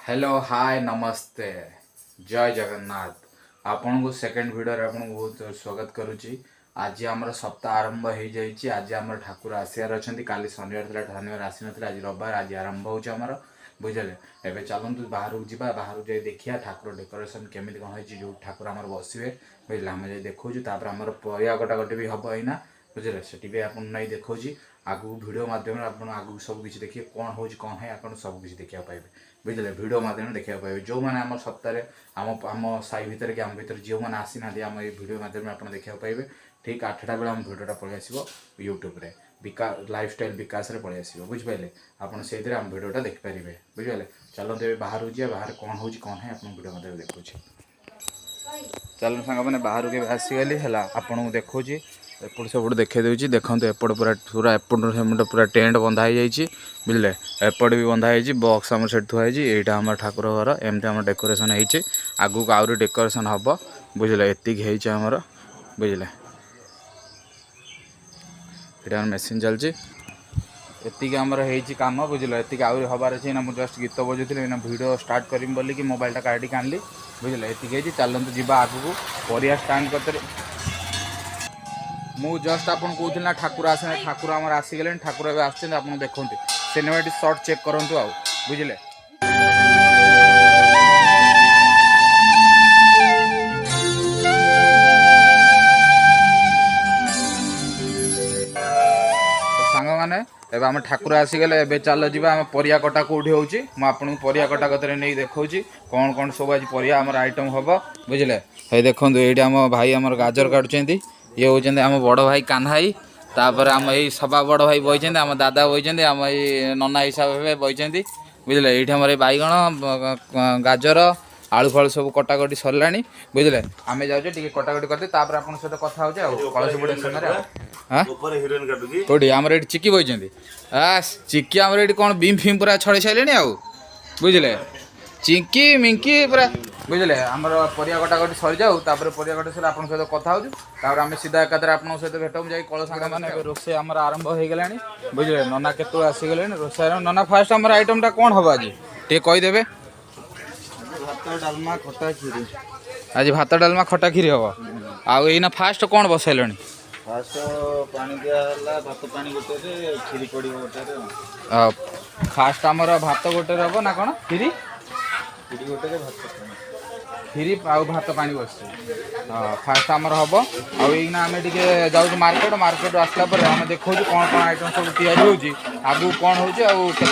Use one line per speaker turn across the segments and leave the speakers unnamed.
Hello hi नमस्ते जय जगन्नाथ आपन को सेकंड वीडियो रे आपन बहुत स्वागत करूची। आज आमर सप्ताह आरंभ हो जाइए। आज आम ठाकुर आसार अच्छा काली शनिवार था शनिवार आसी ना आज रविवार आज आरंभ होमर बुझे। एवं चलतु बाहर को जा बाहर जाए देखिए ठाकुर डेकोरेशन केमी कौन हो जो ठाकुर आम बसवे बुझे आम जाए देखा आम परिया कटाकटी भी हम यहाँ बुझे से भी आप नहीं देखा आगू भिडियो मध्यम आगू सबकि देखिए कौन हो कौन है आप सबकि देखा पाए बुझे भिडियो मध्यम देखा पाए जो मैंने आम सप्ताह आम साई भितर कि आम भर जो मैंने आसी ना आम ये भिडियो मध्यम आप देखा पाए ठीक 8टा बेला आम भिडियोटा पलि आसो यूट्यूब रे लाइफ स्टाइल विकास रे पलि आसो बुझिपारे आपड़ से आम भिडियोटा देखिपारे बुझे। चलते बाहर जा बाहर कौन हो कौन है आप भिडियो मध्यम देखुँ। चल सांग मैंने बाहर के आसीगली है आपन को देखा एपट सेपट देखे दूसरी देखो एपट पूरा पूरा एपट सेपट पूरा टेंट बंधा हो बुझे एपट भी बंधा हो बक्स आम से थुआई यहाँ आम ठाकुर घर एमती आम डेकोरेशन होती आगू आहरी डेकोरेशन हम बुझे एतिक आमर बुझे ये मेसीन चलती एतिक आमर होम बुझे एतिक आहरी हबार अच्छे ना मुझे जस्ट गीत बजुली भिडियो स्टार्ट करी बोलिकी मोबाइलटा काढ़ी आनली बुझे एतिक चलतु जीवा आगू परिया स्टाण्ड करते मु जस्ट आपन कहूँ ना ठाकुर आसे ठाकुर आम आसीगले ठाकुर ए आस देखते सिनेमेटिक शॉट चेक करूँ आ बुझे। सांग मैंने एवं आम ठाकुर आसीगले एवं चल जा आम परिया कटा कौटी हो आपको परिया कटा कतरे नहीं देखा कौन कौन सब आज परिया आम आइटम हम बुझे। है देखो ये आम भाई आम गाजर काटुं ये होती आम बड़ भाई कान्हा भाई तापर आम ये सभा बड़ भाई बही आम दादा बही आम ये नना हिसाब से बही बुझे। ये आम भाईगण गाजर आलू फल सब कटाकटी सरला बुझे आम जाऊे टे कटाकटी करते आप सहित कथा हो कलश बुढ़े समय कौटी आम ये चिकी बही चिकी आम ये कौन बीम फिम पूरा छड़े सारे आउ बुझे चिंकी मिंकी पूरा बुझे आम परिया कटाकटी सरी जाऊ परिया कटा सर आप सहित कथा हो आम सीधा एकाधर आप सहित भेट जा कल सांग मैंने रोसे आम आरंभ हो गला बुझे नना केत आसीगले रोषार नना फास्ट आम आइटमटा कौन हम आज टे कहीदेवे
भात डालमा खटा खीरी
आज भात डालमा खटा खीरी हम आईना फास्ट कौन बसैल
फास्ट पानी दिया भात पानी गोटे खीरी पड़ गोटे
फास्ट आमर भात गोटे हम ना कौन खीरी
खीरी गोटे भात
खीरी भात पानी बस हाँ फास्ट आमर हम आईना आम टे जाऊँ मार्केट आसला आम देखा कौन कौन आइटम सब तैयारी आगू कौन हो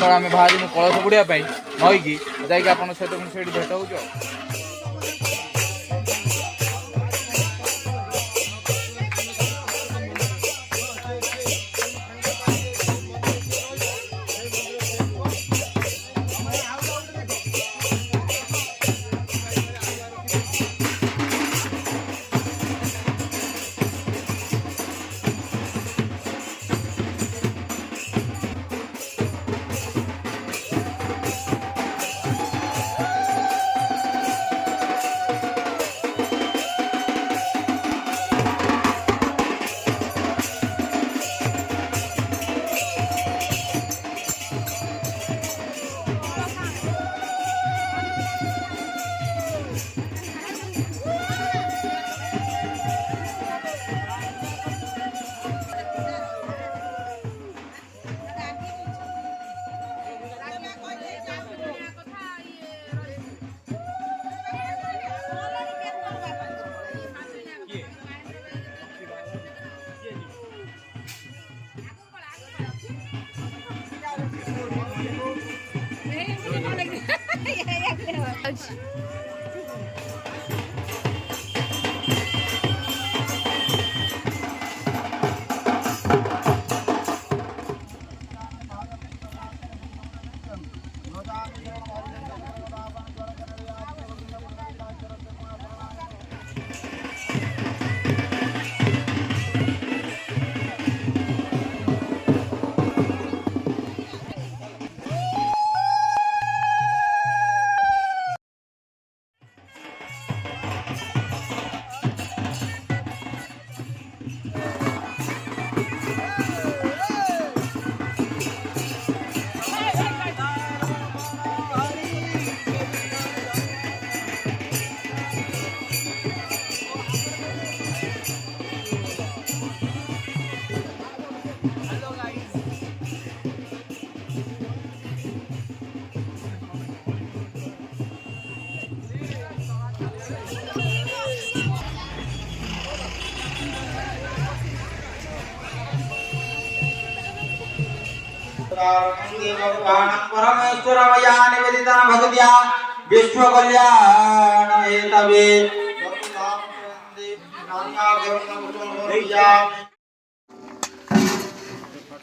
आम बाहर कलश बुड़ापी नईकि जाकि आप सहित भेट हो।
परमेश्वरमया निवेदिता भगवत्या विश्व कल्याण हेतवे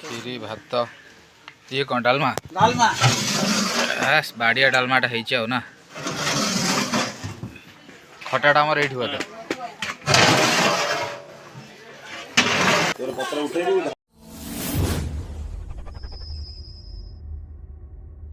खीरी भात ये कौन डालमा
डालमा
बस बाड़िया डालमाटा हो ना खटाटा आमर ये